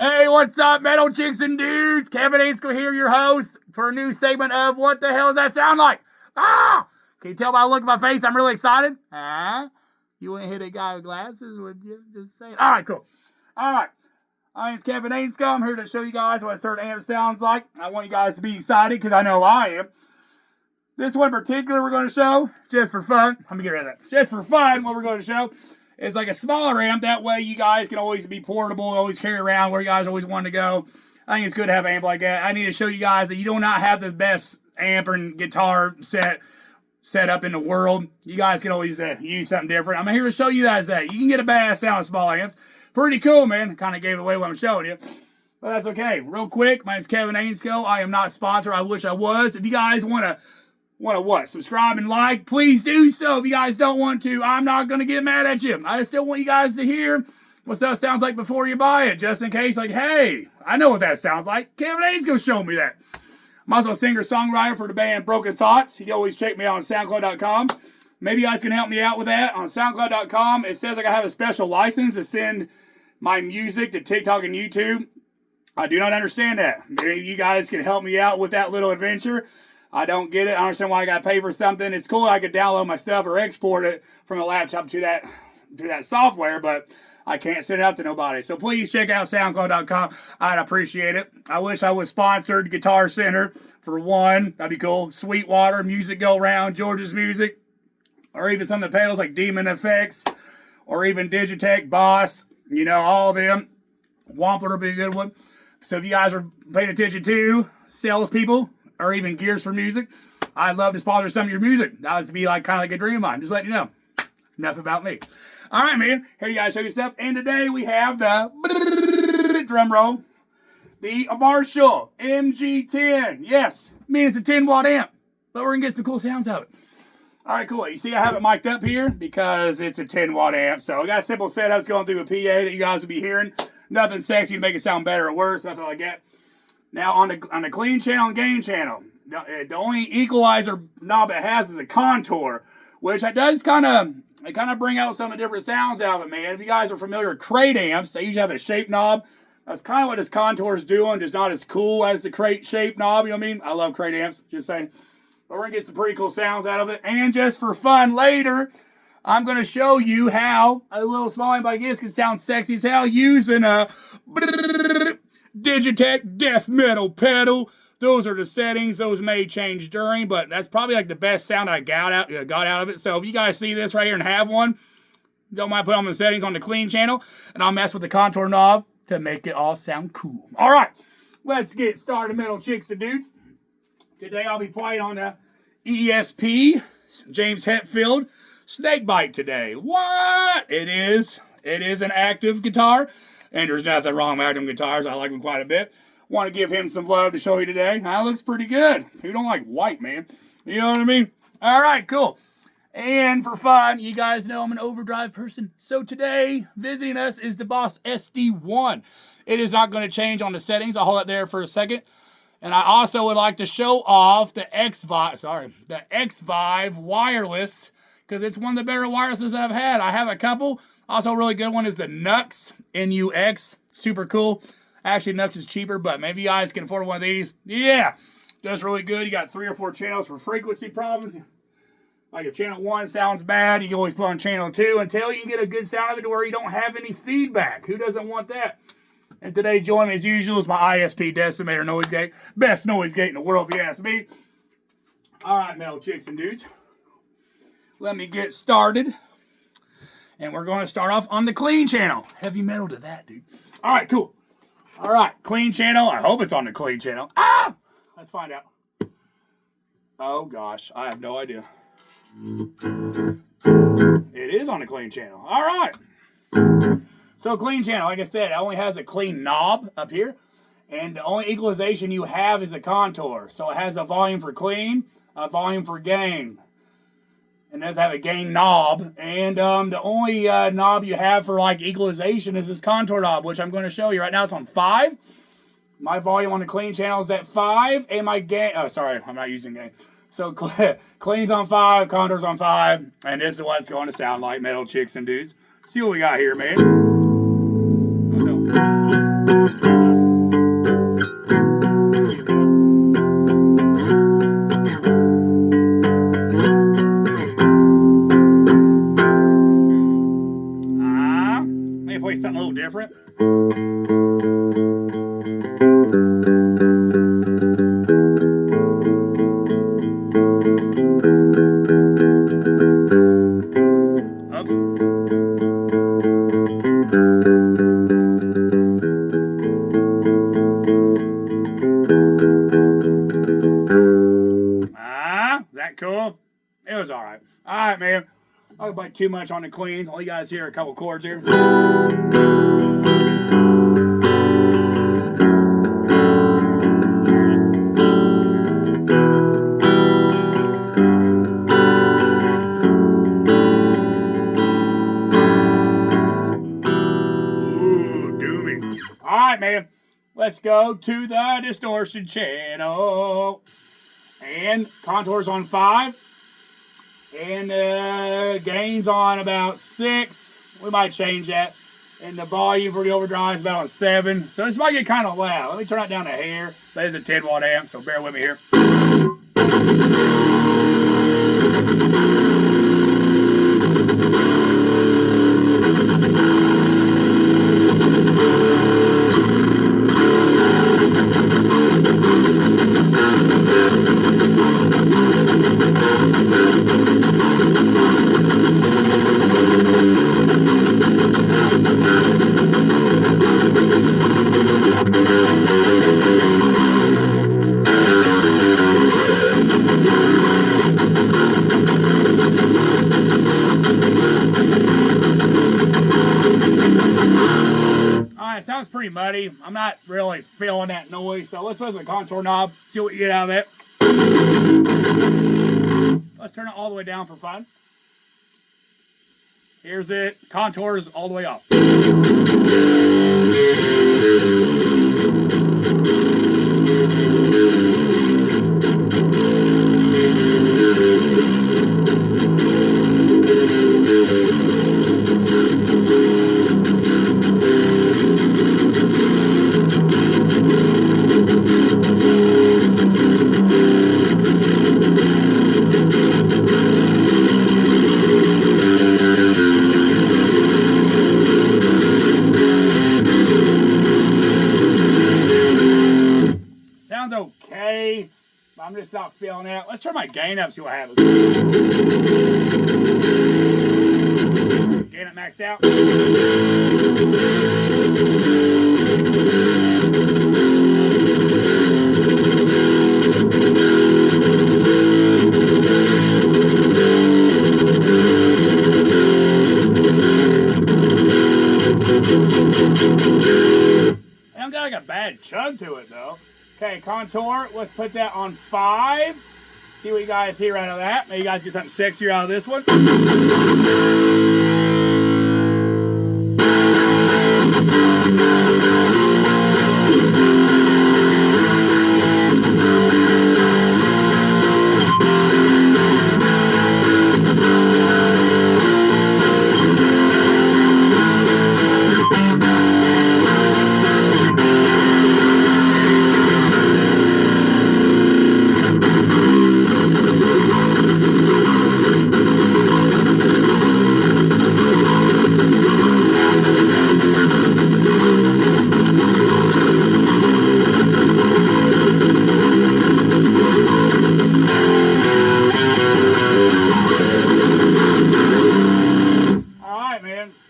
Hey, what's up, metal chicks and dudes? Kevin Ainsco here, your host, for a new segment of What the Hell Does That Sound Like? Ah! Can you tell by the look of my face I'm really excited? Huh? You wouldn't hit a guy with glasses, would you? Just saying. All right, cool. All right. My name's Kevin Ainsco. I'm here to show you guys what a certain amp sounds like. I want you guys to be excited because I know I am. This one in particular we're going to show, just for fun. Let me get rid of that. Just for fun, what we're going to show is like a smaller amp. That way you guys can always be portable, always carry around where you guys always want to go. I think it's good to have an amp like that. I need to show you guys that you do not have the best amp and guitar set up in the world. You guys can always use something different. I'm here to show you guys that you can get a badass sound with small amps. Pretty cool, man. Kind of gave it away what I'm showing you. But that's okay. Real quick, my name's Kevin Ainsco. I am not sponsored. I wish I was. If you guys want to what? Subscribe and like, please do so. If you guys don't want to, I'm not going to get mad at you. I still want you guys to hear what stuff sounds like before you buy it, just in case, like, hey, I know what that sounds like. Kevin Ainsco showed me that. I'm also a singer-songwriter for the band Broken Thoughts. You can always check me out on SoundCloud.com. Maybe you guys can help me out with that. On SoundCloud.com, it says like I have a special license to send my music to TikTok and YouTube. I do not understand that. Maybe you guys can help me out with that little adventure. I don't get it. I understand why I got to pay for something. It's cool I could download my stuff or export it from a laptop to that software, but I can't send it out to nobody. So please check out SoundCloud.com. I'd appreciate it. I wish I was sponsored. Guitar Center, for one. That'd be cool. Sweetwater, Music Go Round, George's Music, or even some of the pedals like Demon Effects, or even Digitech, Boss, you know, all of them. Wampler would be a good one. So if you guys are paying attention to salespeople, or even Gears for Music, I'd love to sponsor some of your music. That would be like kind of like a dream of mine. Just letting you know. Enough about me. All right, man. Here you guys show you stuff. And today we have the drum roll, the Marshall MG10. Yes, I mean it's a 10-watt amp, but we're gonna get some cool sounds out of it. All right, cool. You see, I have it mic'd up here because it's a 10-watt amp. So I got a simple setup going through a PA that you guys will be hearing. Nothing sexy to make it sound better or worse. Nothing like that. Now, on the clean channel and gain channel, the only equalizer knob it has is a contour, which does kind of bring out some of the different sounds out of it, man. If you guys are familiar with crate amps, they usually have a shape knob. That's kind of what this contour is doing, just not as cool as the crate shape knob, you know what I mean? I love crate amps, just saying. But we're going to get some pretty cool sounds out of it. And just for fun, later, I'm going to show you how a little small amp like this can sound sexy as hell using a digitech death metal pedal. Those are the settings. Those may change during, but that's probably like the best sound I got out of it. So if you guys see this right here and have one, don't mind putting on the settings on the clean channel, and I'll mess with the contour knob to make it all sound cool. All right, let's get started, metal chicks and dudes. Today I'll be playing on the ESP James Hetfield Snakebite today. What? It is an active guitar. And there's nothing wrong with active guitars. I like them quite a bit. Want to give him some love to show you today. That looks pretty good. Who don't like white, man? You know what I mean? All right, cool. And for fun, you guys know I'm an overdrive person. So today, visiting us is the Boss SD1. It is not going to change on the settings. I'll hold it there for a second. And I also would like to show off the X-Vive wireless, because it's one of the better wirelesses I've had. I have a couple. Also, a really good one is the Nux, N-U-X. Super cool. Actually, Nux is cheaper, but maybe you guys can afford one of these. Yeah, does really good. You got 3 or 4 channels for frequency problems. Like if channel 1 sounds bad, you can always put on channel 2 until you can get a good sound of it to where you don't have any feedback. Who doesn't want that? And today, joining me as usual is my ISP decimator noise gate. Best noise gate in the world, if you ask me. All right, metal chicks and dudes. Let me get started. And we're going to start off on the clean channel. Heavy metal to that, dude. All right, cool. All right, clean channel. I hope it's on the clean channel. Ah! Let's find out. Oh, gosh. I have no idea. It is on the clean channel. All right. So clean channel, like I said, it only has a clean knob up here. And the only equalization you have is a contour. So it has a volume for clean, a volume for gain. And does have a gain knob, and the only knob you have for like equalization is this contour knob, which I'm going to show you right now. It's on 5. My volume on the clean channel is at 5, and my gain. Oh, sorry, I'm not using gain. So clean's on 5, contour's on 5, and this is what it's going to sound like, metal chicks and dudes. See what we got here, man. play something a little different. Is that cool? It was alright. Alright, man. I don't play too much on the cleans. I'll let you guys hear a couple chords here. Ooh, doomy. Alright, man. Let's go to the distortion channel. And contours on 5. And gains on about 6. We might change that. And the volume for the overdrive is about 7. So this might get kind of loud. Let me turn it down a hair. That is a 10 watt amp, so bear with me here. Alright, sounds pretty muddy. I'm not really feeling that noise, so let's listen to the contour knob, see what we get out of it. Let's turn it all the way down for fun. Here's it. Contours all the way up. Sounds okay, but I'm just not feeling it. Let's turn my gain up, see what happens. Gain it maxed out. I don't got like a bad chug to it though. Okay, contour, let's put that on 5. See what you guys hear out of that. Maybe you guys get something sexier out of this one.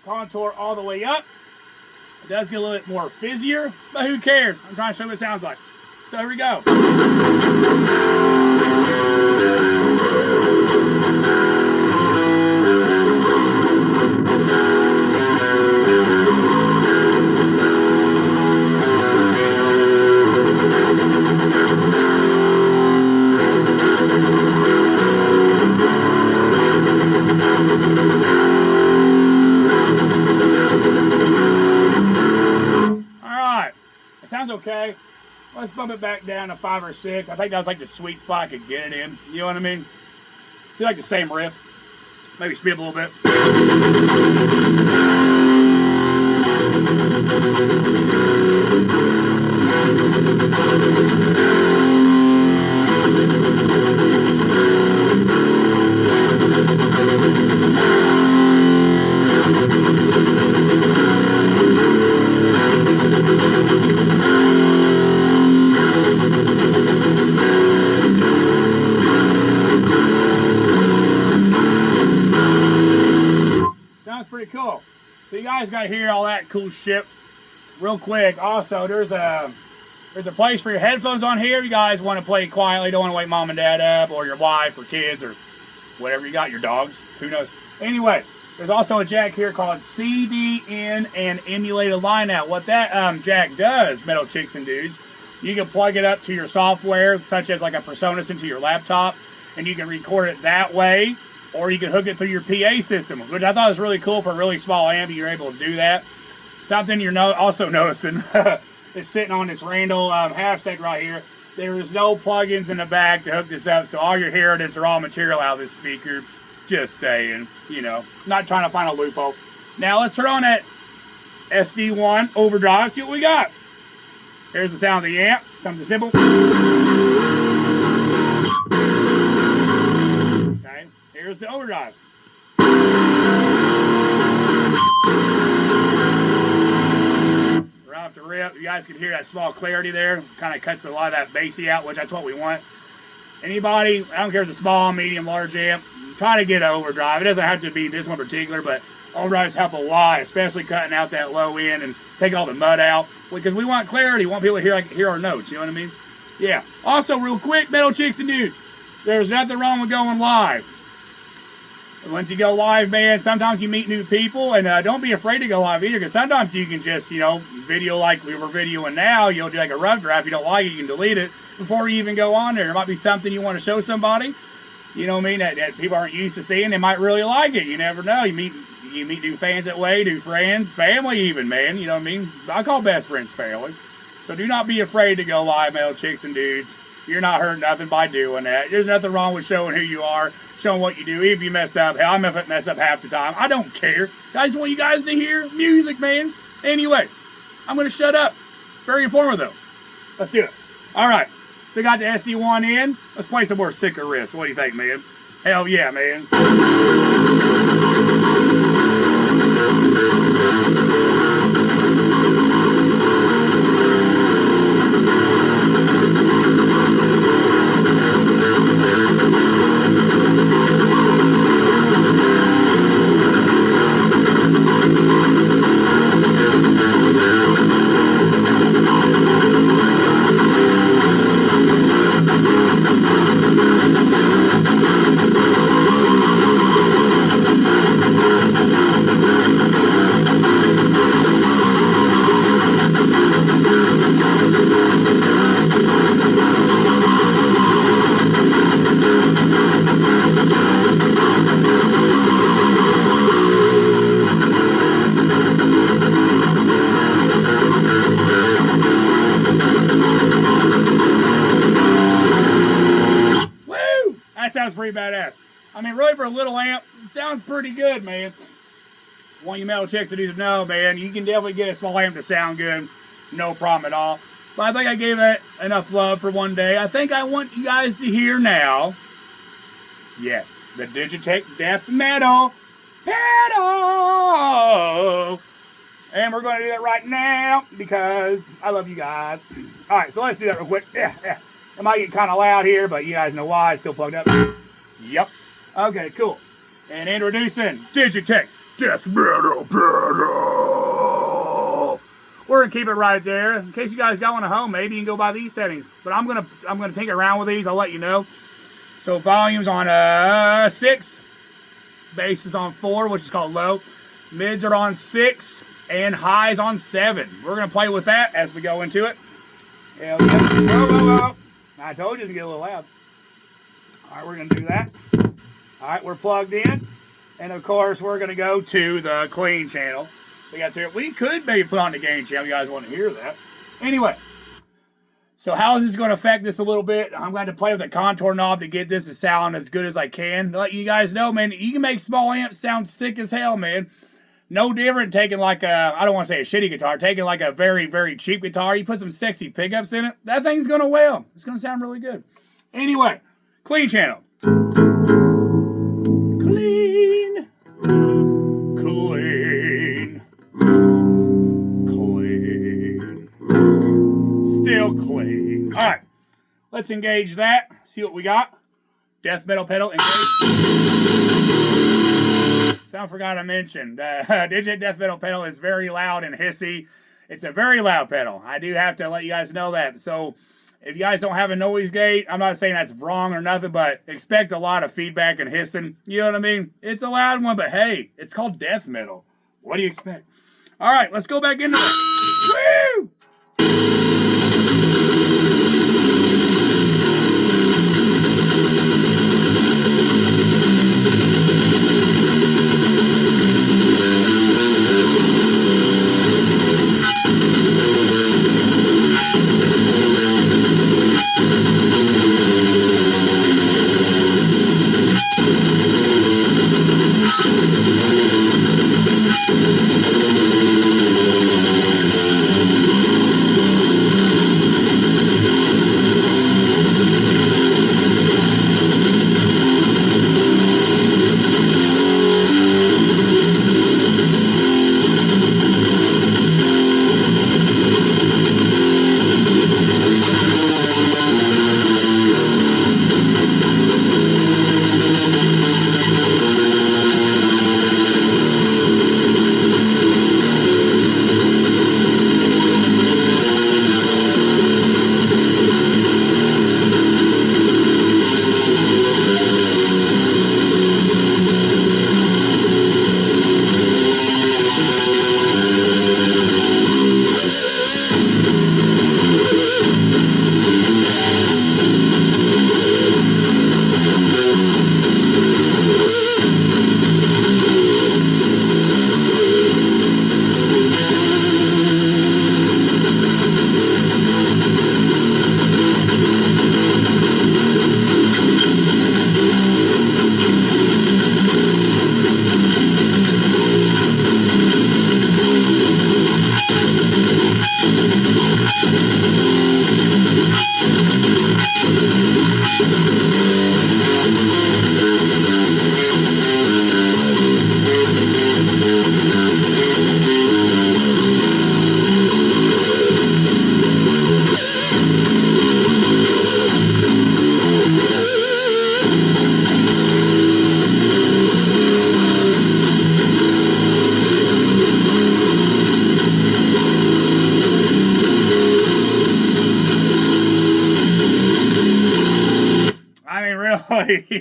Contour all the way up. It does get a little bit more fizzier, but who cares? I'm trying to show you what it sounds like. So here we go. Sounds okay. Let's bump it back down to 5 or 6. I think that was like the sweet spot I could get it in. You know what I mean? It's like the same riff. Maybe speed up a little bit. guys got to hear all that cool shit real quick. Also, there's a place for your headphones on here. You guys want to play quietly, don't want to wake mom and dad up, or your wife or kids or whatever you got, your dogs, who knows. Anyway, there's also a jack here called CD-in and emulated line out. What that jack does, metal chicks and dudes, you can plug it up to your software, such as like a PreSonus into your laptop, and you can record it that way, or you can hook it through your PA system, which I thought was really cool for a really small amp. You're able to do that. Something you're also noticing is sitting on this Randall half stack right here. There is no plugins in the back to hook this up, so all you're hearing is the raw material out of this speaker. Just saying, you know, not trying to find a loophole. Now let's turn on that SD1 overdrive, see what we got. Here's the sound of the amp, something simple. Okay, here's the overdrive. Right off the rip, you guys can hear that small clarity there. Kind of cuts a lot of that bassy out, which that's what we want. Anybody, I don't care if it's a small, medium, large amp, try to get an overdrive. It doesn't have to be this one particular, but overdrives help a lot, especially cutting out that low end and taking all the mud out. Because we want clarity. We want people to hear our notes, you know what I mean? Yeah. Also, real quick, metal chicks and dudes, there's nothing wrong with going live. Once you go live, man, sometimes you meet new people, and don't be afraid to go live either, because sometimes you can just, you know, video like we were videoing now. You'll do like a rough draft. If you don't like it, you can delete it before you even go on there. There might be something you want to show somebody, you know what I mean, that people aren't used to seeing. They might really like it. You never know. You meet new fans that way, new friends, family even, man. You know what I mean? I call best friends family. So do not be afraid to go live, metal chicks and dudes. You're not hurting nothing by doing that. There's nothing wrong with showing who you are, showing what you do. Even if you mess up, hell, I mess up half the time. I don't care. I just want you guys to hear music, man. Anyway, I'm going to shut up. Very informative, though. Let's do it. All right. Still got the SD1 in. Let's play some more sicker riffs. What do you think, man? Hell yeah, man. Sounds pretty badass. I mean, really, for a little amp, it sounds pretty good, man. Want you metal chicks to do to know, man, you can definitely get a small amp to sound good. No problem at all. But I think I gave it enough love for one day. I think I want you guys to hear now, yes, the Digitech Death Metal pedal. And we're going to do that right now because I love you guys. All right, so let's do that real quick. Yeah. It might get kind of loud here, but you guys know why. It's still plugged up. Yep. Okay, cool. And introducing Digitech Death Metal pedal. We're gonna keep it right there. In case you guys got one at home, maybe you can go buy these settings. But I'm gonna tinker around with these. I'll let you know. So volume's on 6, bass is on 4, which is called low. Mids are on 6, and highs on 7. We're gonna play with that as we go into it. Hell yeah. Whoa. I told you to get a little loud. All right, we're going to do that. All right, we're plugged in. And, of course, we're going to go to the clean channel. We could maybe put on the gain channel. You guys want to hear that. Anyway, so how is this going to affect this a little bit? I'm going to play with the contour knob to get this to sound as good as I can. To let you guys know, man, you can make small amps sound sick as hell, man. No different taking like a, I don't want to say a shitty guitar, taking like a very, very cheap guitar. You put some sexy pickups in it, that thing's going to wail. It's going to sound really good. Anyway, clean channel. Clean. Still clean. All right, let's engage that. See what we got. Death metal pedal, engage. I forgot to mention, the Digit Death Metal pedal is very loud and hissy. It's a very loud pedal. I do have to let you guys know that. So if you guys don't have a noise gate, I'm not saying that's wrong or nothing, but expect a lot of feedback and hissing. You know what I mean? It's a loud one, but hey, it's called death metal. What do you expect? All right, let's go back into it. Woo!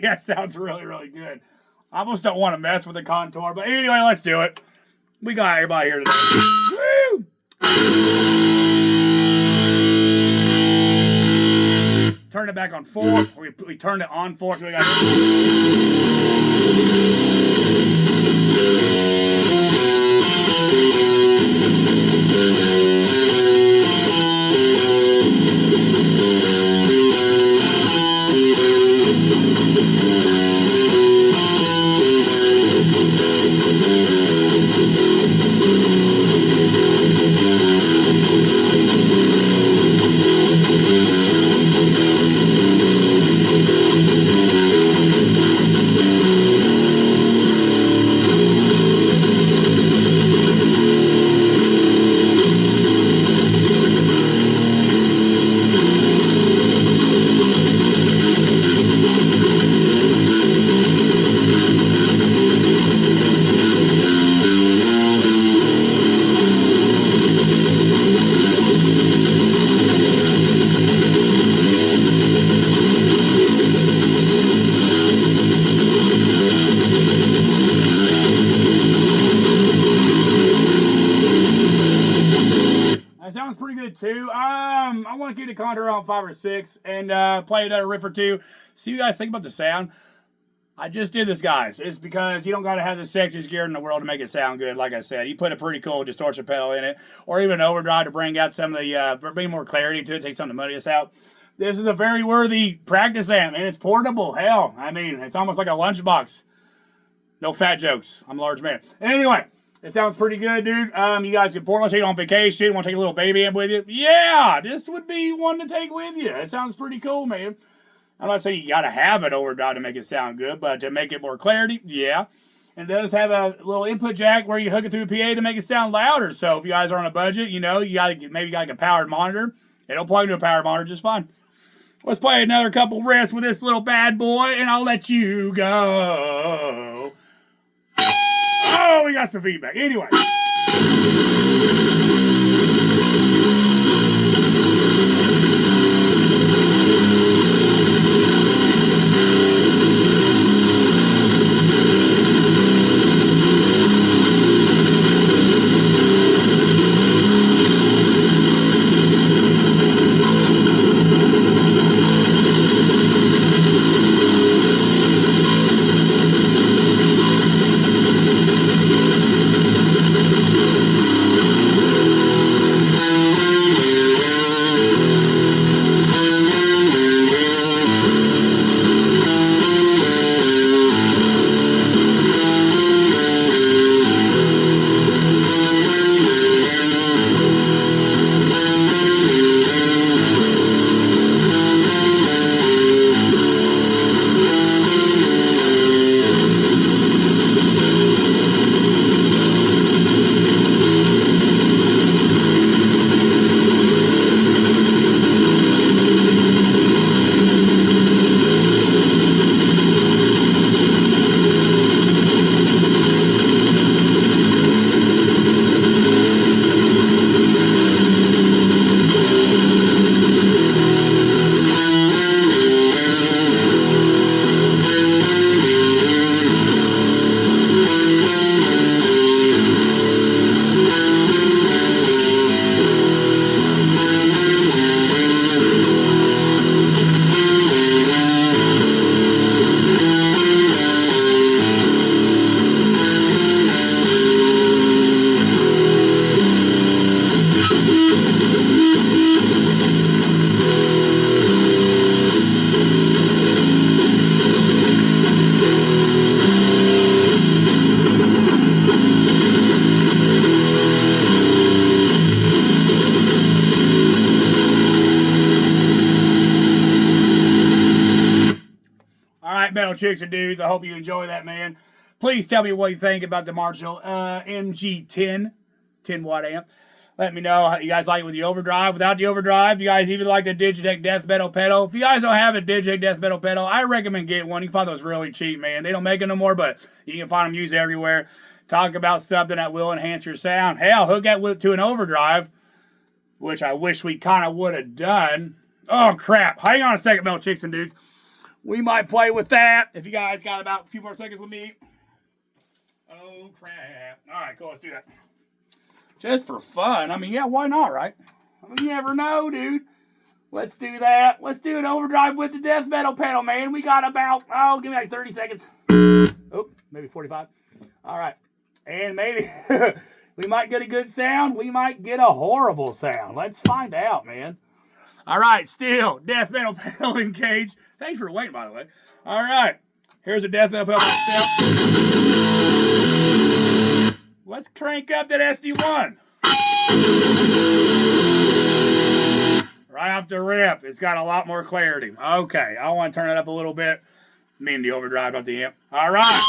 That sounds really, really good. I almost don't want to mess with the contour, but anyway, let's do it. We got everybody here today. Woo! Turn it back on 4. We turned it on 4. So we got. Sounds pretty good too. I want to keep the contour on 5 or 6 and play another riff or two. See what you guys think about the sound. I just did this, guys. It's because you don't got to have the sexiest gear in the world to make it sound good. Like I said, you put a pretty cool distortion pedal in it, or even an overdrive to bring out some of the bring more clarity to it, take some of the muddiness out. This is a very worthy practice amp, and it's portable. Hell, I mean, it's almost like a lunchbox. No fat jokes. I'm a large man. Anyway. It sounds pretty good, dude. You guys can let's take it on vacation. Want to take a little baby amp with you? Yeah, this would be one to take with you. It sounds pretty cool, man. I'm not saying you got to have an overdrive to make it sound good, but to make it more clarity, yeah. And it does have a little input jack where you hook it through a PA to make it sound louder. So if you guys are on a budget, you know, you got maybe got like a powered monitor. It'll plug into a powered monitor just fine. Let's play another couple riffs with this little bad boy, and I'll let you go. Oh, we got some feedback. Anyway. Metal chicks and dudes, I hope you enjoy that, man. Please tell me what you think about the Marshall MG10 10-watt amp. Let me know how you guys like it with the overdrive. Without the overdrive, you guys even like the Digitech death metal pedal. If you guys don't have a Digitech death metal pedal, I recommend getting one. You can find those really cheap, man. They don't make them no more, but you can find them used everywhere. Talk about something that will enhance your sound. Hell, hook that to an overdrive, which I wish we kind of would have done. Oh, crap. Hang on a second, metal chicks and dudes. We might play with that if you guys got about a few more seconds with me. Oh, crap. All right, cool. Let's do that. Just for fun. I mean, yeah, why not, right? I mean, you never know, dude. Let's do that. Let's do an overdrive with the death metal pedal, man. We got about, give me like 30 seconds. Oh, maybe 45. All right. And maybe we might get a good sound. We might get a horrible sound. Let's find out, man. All right, still, death metal pedal engaged. Thanks for waiting, by the way. All right, here's a death metal pedal sound. Let's crank up that SD1. Right off the rip, it's got a lot more clarity. Okay, I want to turn it up a little bit. Mean the overdrive off the amp. All right.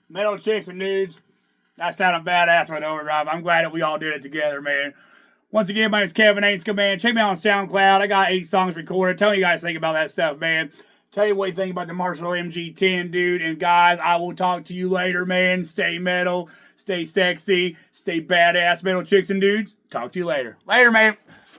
Metal chicks and dudes, that sounded badass with overdrive. I'm glad that we all did it together, man. Once again, my name's Kevin Ainska, man. Check me out on SoundCloud. I got 8 songs recorded. Tell me you guys think about that stuff, man. Tell you what you think about the Marshall MG10, dude. And guys, I will talk to you later, man. Stay metal, stay sexy, stay badass, metal chicks and dudes. Talk to you later. Later, man.